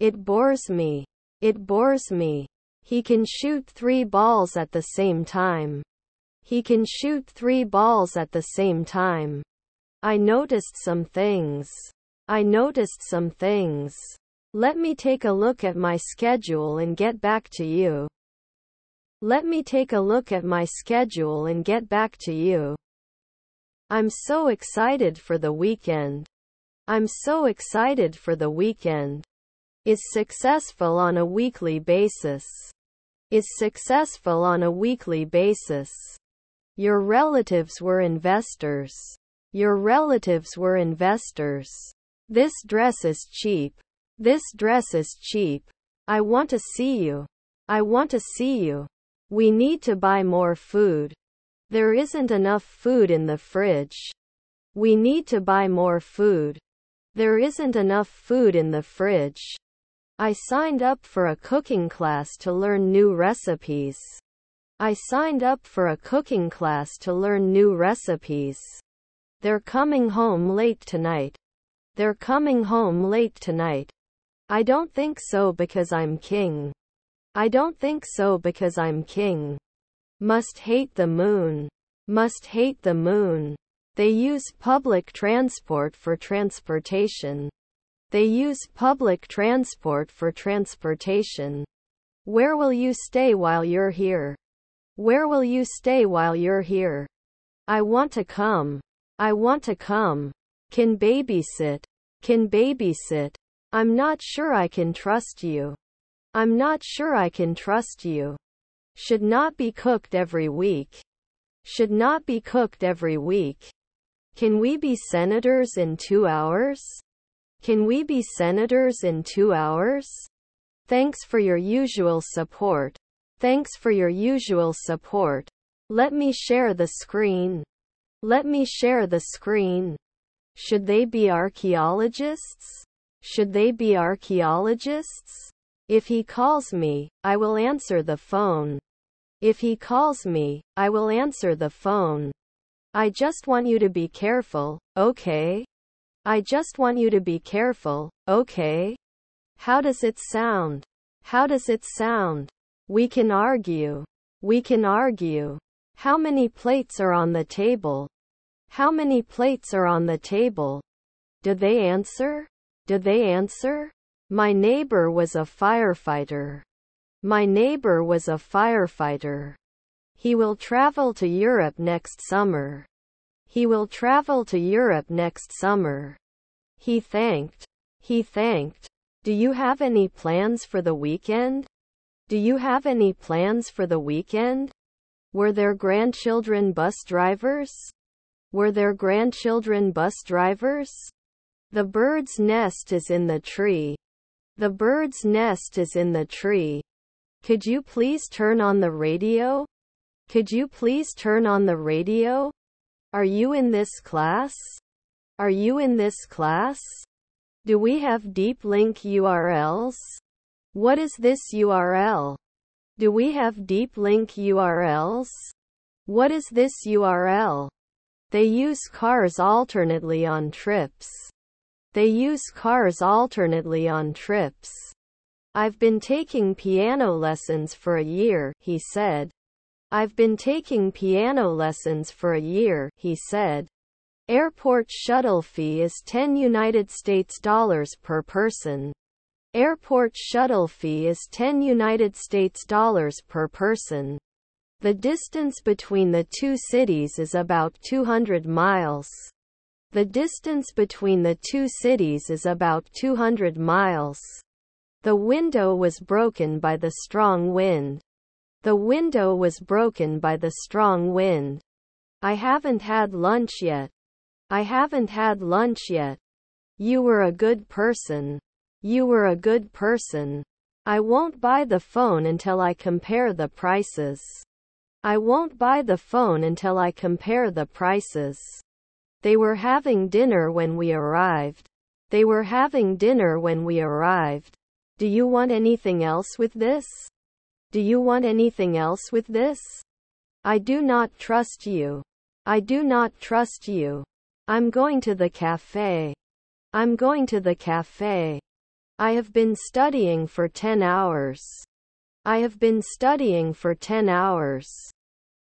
It bores me. It bores me. He can shoot 3 balls at the same time. He can shoot 3 balls at the same time. I noticed some things. I noticed some things. Let me take a look at my schedule and get back to you. Let me take a look at my schedule and get back to you. I'm so excited for the weekend. I'm so excited for the weekend. Is successful on a weekly basis. Is successful on a weekly basis. Your relatives were investors. Your relatives were investors. This dress is cheap. This dress is cheap. I want to see you. I want to see you. We need to buy more food. There isn't enough food in the fridge. We need to buy more food. There isn't enough food in the fridge. I signed up for a cooking class to learn new recipes. I signed up for a cooking class to learn new recipes. They're coming home late tonight. They're coming home late tonight. I don't think so because I'm king. I don't think so because I'm king. Must hate the moon. Must hate the moon. They use public transport for transportation. They use public transport for transportation. Where will you stay while you're here? Where will you stay while you're here? I want to come. I want to come. Can babysit. Can babysit. I'm not sure I can trust you. I'm not sure I can trust you. Should not be cooked every week. Should not be cooked every week. Can we be senators in 2 hours? Can we be senators in 2 hours? Thanks for your usual support. Thanks for your usual support. Let me share the screen. Let me share the screen. Should they be archaeologists? Should they be archaeologists? If he calls me, I will answer the phone. If he calls me, I will answer the phone. I just want you to be careful, okay? I just want you to be careful, okay? How does it sound? How does it sound? We can argue. We can argue. How many plates are on the table? How many plates are on the table? Did they answer? Did they answer? My neighbor was a firefighter. My neighbor was a firefighter. He will travel to Europe next summer. He will travel to Europe next summer. He thanked. He thanked. Do you have any plans for the weekend? Do you have any plans for the weekend? Were their grandchildren bus drivers? Were their grandchildren bus drivers? The bird's nest is in the tree. The bird's nest is in the tree. Could you please turn on the radio? Could you please turn on the radio? Are you in this class? Are you in this class? Do we have deep link URLs? What is this URL? Do we have deep link URLs? What is this URL? They use cars alternately on trips. They use cars alternately on trips. I've been taking piano lessons for a year, he said. I've been taking piano lessons for a year, he said. Airport shuttle fee is $10 per person. Airport shuttle fee is $10 per person. The distance between the two cities is about 200 miles. The distance between the two cities is about 200 miles. The window was broken by the strong wind. The window was broken by the strong wind. I haven't had lunch yet. I haven't had lunch yet. You were a good person. You were a good person. I won't buy the phone until I compare the prices. I won't buy the phone until I compare the prices. They were having dinner when we arrived. They were having dinner when we arrived. Do you want anything else with this? Do you want anything else with this? I do not trust you. I do not trust you. I'm going to the cafe. I'm going to the cafe. I have been studying for 10 hours. I have been studying for 10 hours.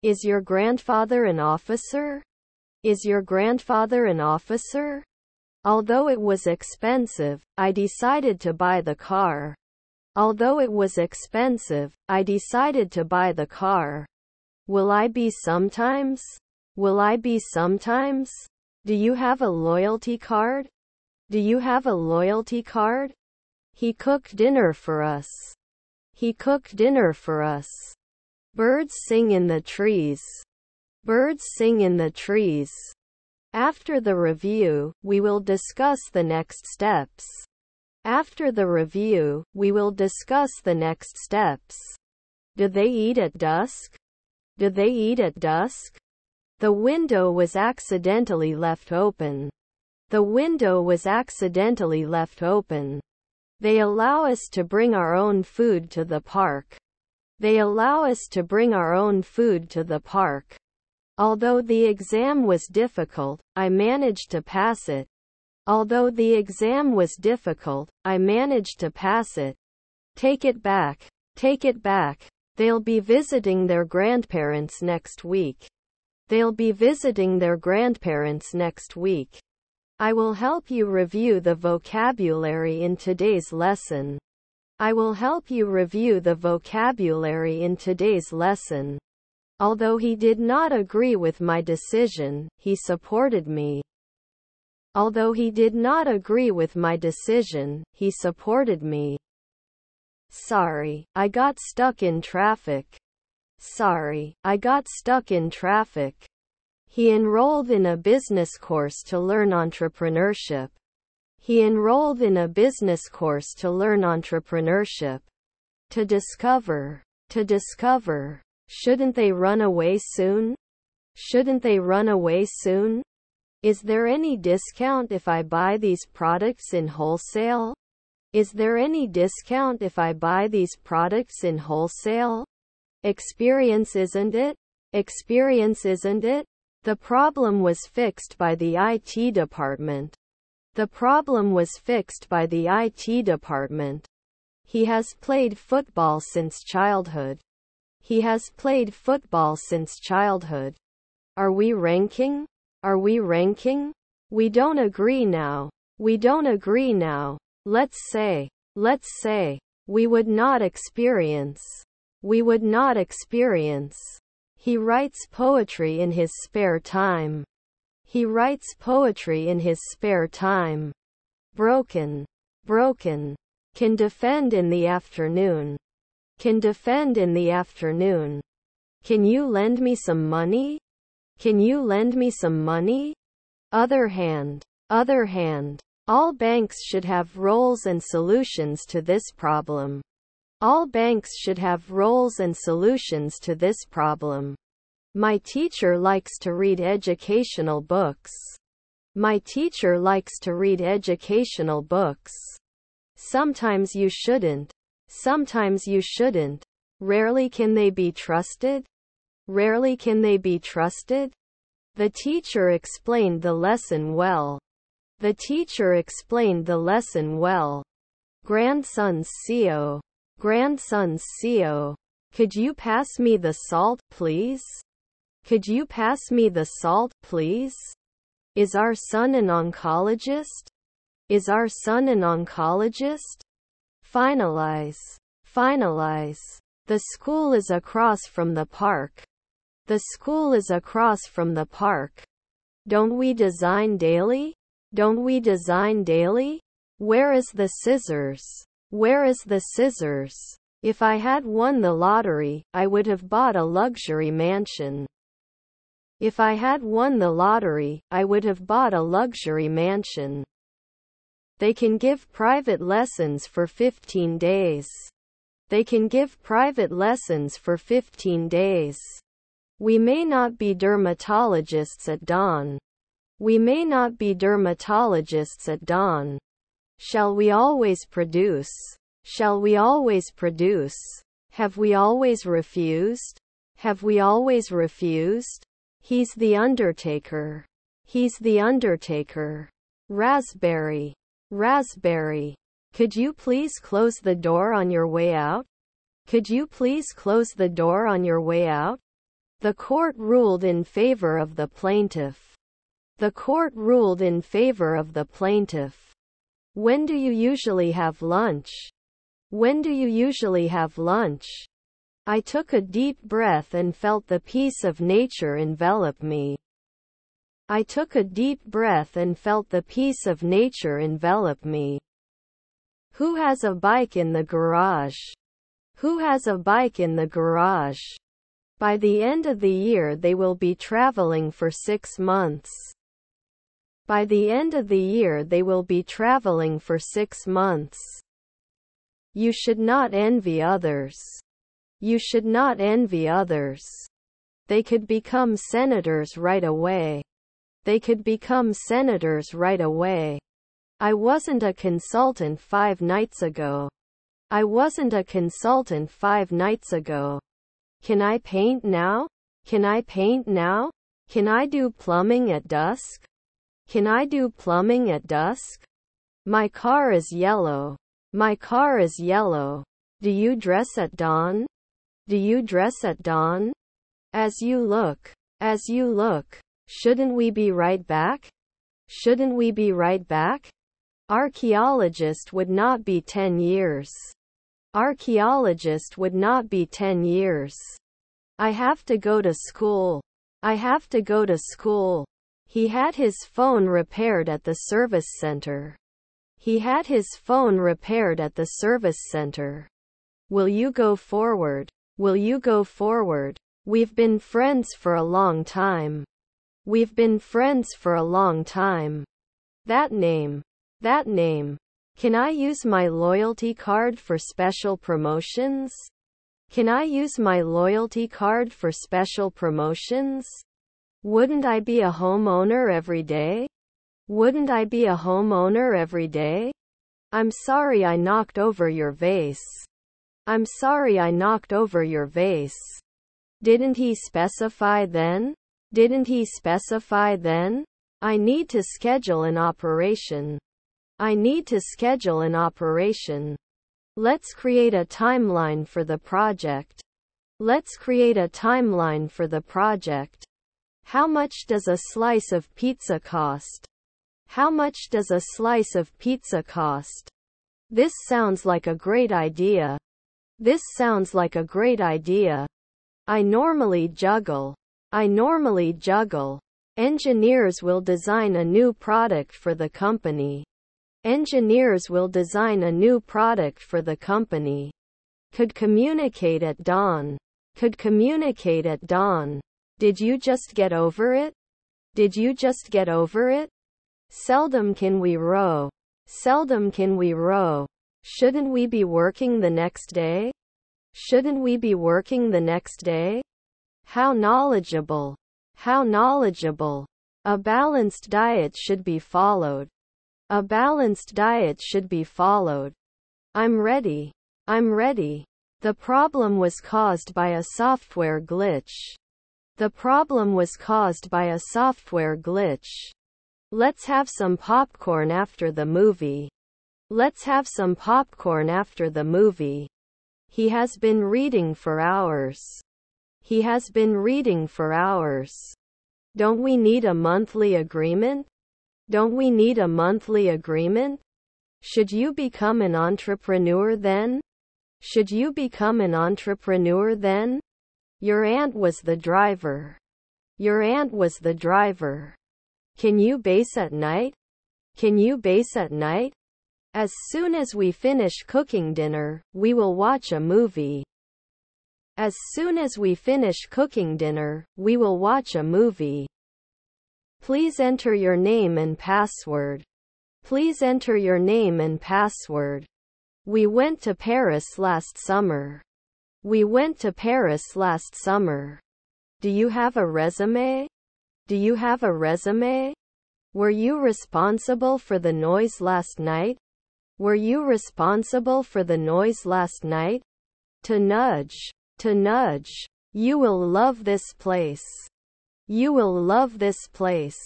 Is your grandfather an officer? Is your grandfather an officer? Although it was expensive, I decided to buy the car. Although it was expensive, I decided to buy the car. Will I be sometimes? Will I be sometimes? Do you have a loyalty card? Do you have a loyalty card? He cooked dinner for us. He cooked dinner for us. Birds sing in the trees. Birds sing in the trees. After the review, we will discuss the next steps. After the review, we will discuss the next steps. Do they eat at dusk? Do they eat at dusk? The window was accidentally left open. The window was accidentally left open. They allow us to bring our own food to the park. They allow us to bring our own food to the park. Although the exam was difficult, I managed to pass it. Although the exam was difficult, I managed to pass it. Take it back. Take it back. They'll be visiting their grandparents next week. They'll be visiting their grandparents next week. I will help you review the vocabulary in today's lesson. I will help you review the vocabulary in today's lesson. Although he did not agree with my decision, he supported me. Although he did not agree with my decision, he supported me. Sorry, I got stuck in traffic. Sorry, I got stuck in traffic. He enrolled in a business course to learn entrepreneurship. He enrolled in a business course to learn entrepreneurship. To discover. To discover. Shouldn't they run away soon? Shouldn't they run away soon? Is there any discount if I buy these products in wholesale? Is there any discount if I buy these products in wholesale? Experience, isn't it? Experience, isn't it? The problem was fixed by the IT department. The problem was fixed by the IT department. He has played football since childhood. He has played football since childhood. Are we ranking? Are we ranking? We don't agree now. We don't agree now. Let's say, we would not experience. We would not experience. He writes poetry in his spare time. He writes poetry in his spare time. Broken. Broken. Can defend in the afternoon. Can defend in the afternoon. Can you lend me some money? Can you lend me some money? Other hand. Other hand. All banks should have roles and solutions to this problem. All banks should have roles and solutions to this problem. My teacher likes to read educational books. My teacher likes to read educational books. Sometimes you shouldn't. Sometimes you shouldn't. Rarely can they be trusted. Rarely can they be trusted. The teacher explained the lesson well. The teacher explained the lesson well. Grandson's CO. Grandson's CO. Could you pass me the salt, please? Could you pass me the salt, please? Is our son an oncologist? Is our son an oncologist? Finalize. Finalize. The school is across from the park. The school is across from the park. Don't we design daily? Don't we design daily? Where is the scissors? Where is the scissors? If I had won the lottery, I would have bought a luxury mansion. If I had won the lottery, I would have bought a luxury mansion. They can give private lessons for 15 days. They can give private lessons for 15 days. We may not be dermatologists at dawn. We may not be dermatologists at dawn. Shall we always produce? Shall we always produce? Have we always refused? Have we always refused? He's the undertaker. He's the undertaker. Raspberry. Raspberry. Could you please close the door on your way out? Could you please close the door on your way out? The court ruled in favor of the plaintiff. The court ruled in favor of the plaintiff. When do you usually have lunch? When do you usually have lunch? I took a deep breath and felt the peace of nature envelop me. I took a deep breath and felt the peace of nature envelop me. Who has a bike in the garage? Who has a bike in the garage? By the end of the year they will be traveling for 6 months. By the end of the year they will be traveling for 6 months. You should not envy others. You should not envy others. They could become senators right away. They could become senators right away. I wasn't a consultant 5 nights ago. I wasn't a consultant 5 nights ago. Can I paint now? Can I paint now? Can I do plumbing at dusk? Can I do plumbing at dusk? My car is yellow. My car is yellow. Do you dress at dawn? Do you dress at dawn? As you look. As you look. Shouldn't we be right back? Shouldn't we be right back? Archaeologist would not be 10 years. Archaeologist would not be 10 years. I have to go to school. I have to go to school. He had his phone repaired at the service center. He had his phone repaired at the service center. Will you go forward? Will you go forward? We've been friends for a long time. We've been friends for a long time. That name. That name. Can I use my loyalty card for special promotions? Can I use my loyalty card for special promotions? Wouldn't I be a homeowner every day? Wouldn't I be a homeowner every day? I'm sorry I knocked over your vase. I'm sorry I knocked over your vase. Didn't he specify then? Didn't he specify then? I need to schedule an operation. I need to schedule an operation. Let's create a timeline for the project. Let's create a timeline for the project. How much does a slice of pizza cost? How much does a slice of pizza cost? This sounds like a great idea. This sounds like a great idea. I normally juggle. I normally juggle. Engineers will design a new product for the company. Engineers will design a new product for the company. Could communicate at dawn. Could communicate at dawn. Did you just get over it? Did you just get over it? Seldom can we row. Seldom can we row. Shouldn't we be working the next day? Shouldn't we be working the next day? How knowledgeable. How knowledgeable. A balanced diet should be followed. A balanced diet should be followed. I'm ready. I'm ready. The problem was caused by a software glitch. The problem was caused by a software glitch. Let's have some popcorn after the movie. Let's have some popcorn after the movie. He has been reading for hours. He has been reading for hours. Don't we need a monthly agreement? Don't we need a monthly agreement? Should you become an entrepreneur then? Should you become an entrepreneur then? Your aunt was the driver. Your aunt was the driver. Can you base at night? Can you base at night? As soon as we finish cooking dinner, we will watch a movie. As soon as we finish cooking dinner, we will watch a movie. Please enter your name and password. Please enter your name and password. We went to Paris last summer. We went to Paris last summer. Do you have a resume? Do you have a resume? Were you responsible for the noise last night? Were you responsible for the noise last night? To nudge. To nudge. You will love this place. You will love this place.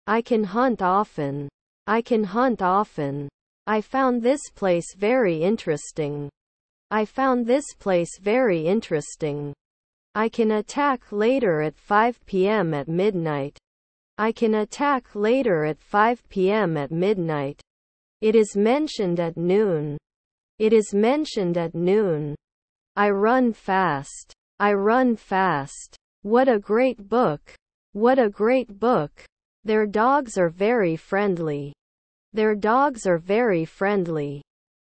I can hunt often. I can hunt often. I found this place very interesting. I found this place very interesting. I can attack later at 5 p.m. at midnight. I can attack later at 5 p.m. at midnight. It is mentioned at noon. It is mentioned at noon. I run fast. I run fast. What a great book. What a great book. Their dogs are very friendly. Their dogs are very friendly.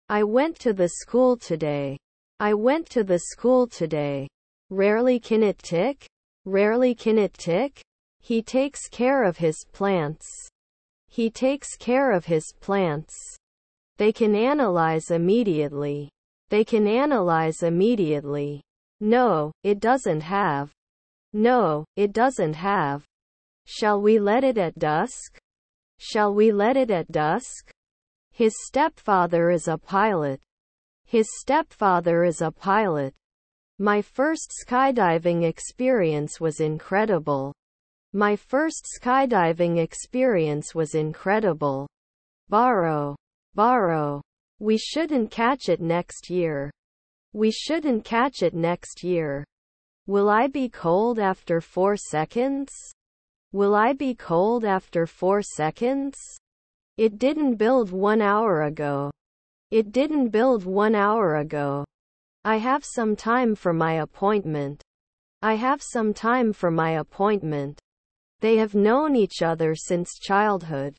I went to the school today. I went to the school today. Rarely can it tick? Rarely can it tick? He takes care of his plants. He takes care of his plants. They can analyze immediately. They can analyze immediately. No, it doesn't have. No, it doesn't have. Shall we let it at dusk? Shall we let it at dusk? His stepfather is a pilot. His stepfather is a pilot. My first skydiving experience was incredible. My first skydiving experience was incredible. Borrow. Borrow. We shouldn't catch it next year. We shouldn't catch it next year. Will I be cold after 4 seconds? Will I be cold after 4 seconds? It didn't build 1 hour ago. It didn't build 1 hour ago. I have some time for my appointment. I have some time for my appointment. They have known each other since childhood.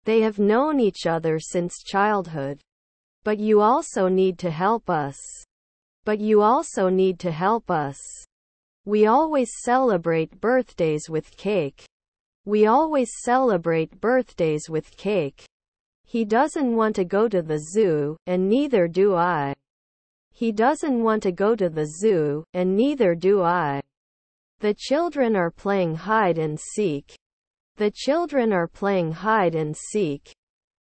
They have known each other since childhood. But you also need to help us. But you also need to help us. We always celebrate birthdays with cake. We always celebrate birthdays with cake. He doesn't want to go to the zoo, and neither do I. He doesn't want to go to the zoo, and neither do I. The children are playing hide and seek. The children are playing hide and seek.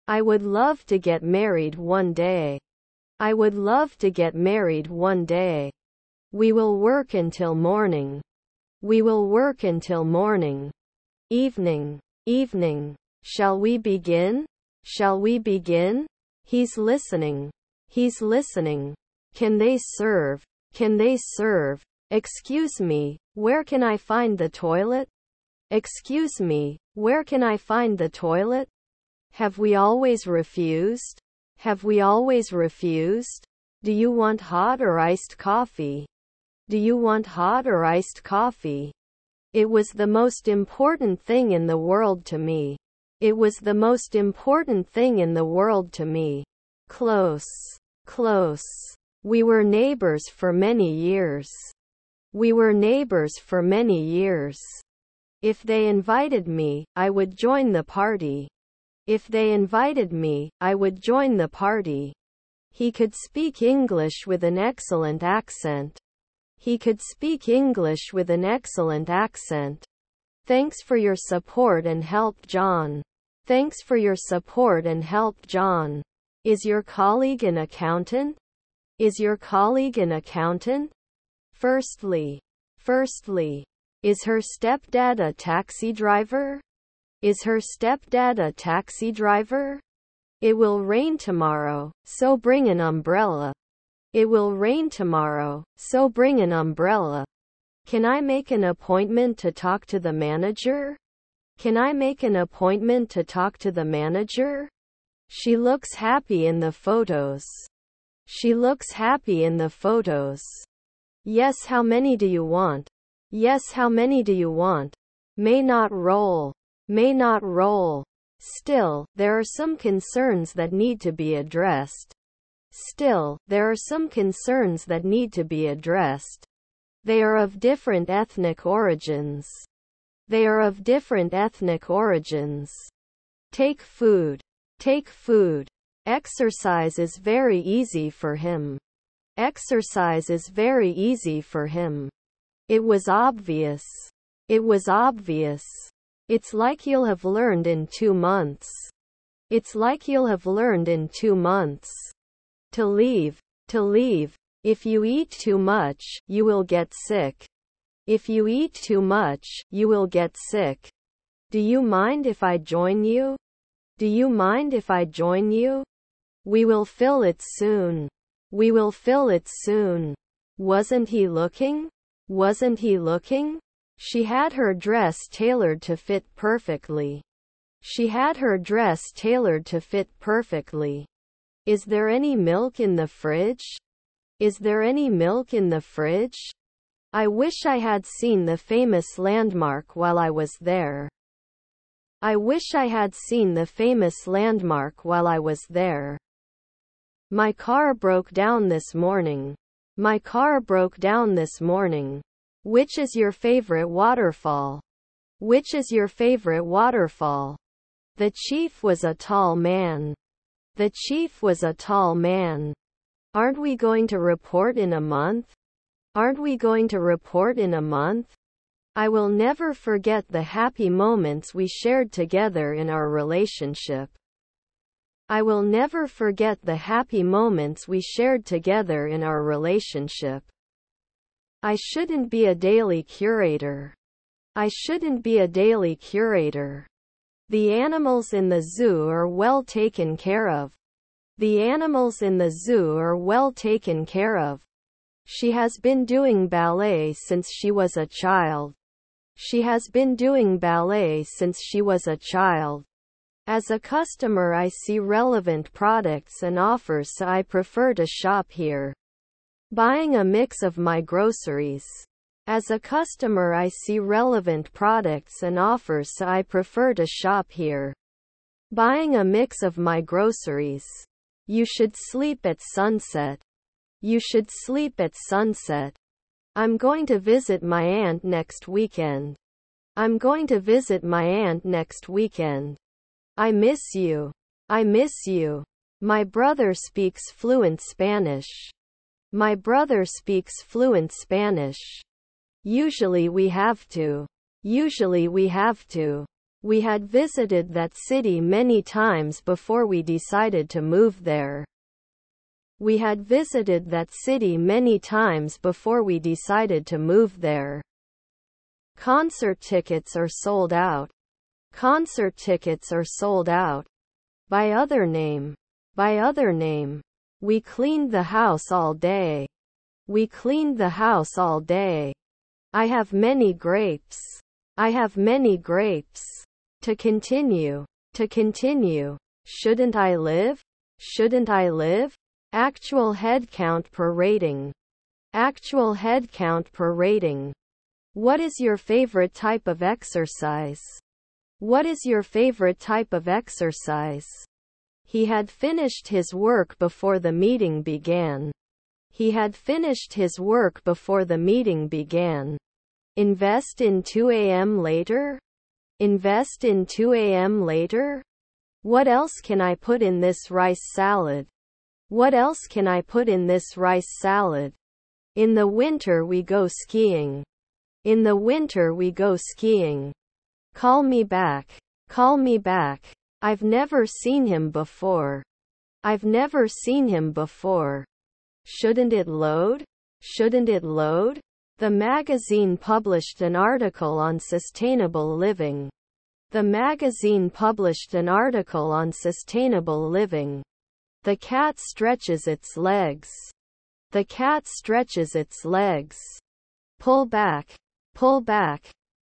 I would love to get married one day. I would love to get married one day. We will work until morning. We will work until morning. Evening. Evening. Shall we begin? Shall we begin? He's listening. He's listening. Can they serve? Can they serve? Excuse me, where can I find the toilet? Excuse me, where can I find the toilet? Have we always refused? Have we always refused? Do you want hot or iced coffee? Do you want hot or iced coffee? It was the most important thing in the world to me. It was the most important thing in the world to me. Close. Close. We were neighbors for many years. We were neighbors for many years. If they invited me, I would join the party. If they invited me, I would join the party. He could speak English with an excellent accent. He could speak English with an excellent accent. Thanks for your support and help, John. Thanks for your support and help, John. Is your colleague an accountant? Is your colleague an accountant? Firstly. Firstly. Is her stepdad a taxi driver? Is her stepdad a taxi driver? It will rain tomorrow, so bring an umbrella. It will rain tomorrow, so bring an umbrella. Can I make an appointment to talk to the manager? Can I make an appointment to talk to the manager? She looks happy in the photos. She looks happy in the photos. Yes, how many do you want? Yes, how many do you want? May not roll. May not roll. Still, there are some concerns that need to be addressed. Still, there are some concerns that need to be addressed. They are of different ethnic origins. They are of different ethnic origins. Take food. Take food. Exercise is very easy for him. Exercise is very easy for him. It was obvious. It was obvious. It's like you'll have learned in 2 months. It's like you'll have learned in 2 months. To leave. To leave. If you eat too much, you will get sick. If you eat too much, you will get sick. Do you mind if I join you? Do you mind if I join you? We will fill it soon. We will fill it soon. Wasn't he looking? Wasn't he looking? She had her dress tailored to fit perfectly. She had her dress tailored to fit perfectly. Is there any milk in the fridge? Is there any milk in the fridge? I wish I had seen the famous landmark while I was there. I wish I had seen the famous landmark while I was there. My car broke down this morning. My car broke down this morning. Which is your favorite waterfall? Which is your favorite waterfall? The chief was a tall man. The chief was a tall man. Aren't we going to report in a month? Aren't we going to report in a month? I will never forget the happy moments we shared together in our relationship. I will never forget the happy moments we shared together in our relationship. I shouldn't be a daily curator. I shouldn't be a daily curator. The animals in the zoo are well taken care of. The animals in the zoo are well taken care of. She has been doing ballet since she was a child. She has been doing ballet since she was a child. As a customer, I see relevant products and offers, so I prefer to shop here. Buying a mix of my groceries. As a customer, I see relevant products and offers, so I prefer to shop here. Buying a mix of my groceries. You should sleep at sunset. You should sleep at sunset. I'm going to visit my aunt next weekend. I'm going to visit my aunt next weekend. I miss you. I miss you. My brother speaks fluent Spanish. My brother speaks fluent Spanish. Usually we have to. Usually we have to. We had visited that city many times before we decided to move there. We had visited that city many times before we decided to move there. Concert tickets are sold out. Concert tickets are sold out. By other name. By other name. We cleaned the house all day. We cleaned the house all day. I have many grapes. I have many grapes. To continue. To continue. Shouldn't I live? Shouldn't I live? Actual head count per rating. Actual head count per rating. What is your favorite type of exercise? What is your favorite type of exercise? He had finished his work before the meeting began. He had finished his work before the meeting began. Invest in 2 a.m. later? Invest in 2 a.m. later? What else can I put in this rice salad? What else can I put in this rice salad? In the winter we go skiing. In the winter we go skiing. Call me back. Call me back. I've never seen him before. I've never seen him before. Shouldn't it load? Shouldn't it load? The magazine published an article on sustainable living. The magazine published an article on sustainable living. The cat stretches its legs. The cat stretches its legs. Pull back. Pull back.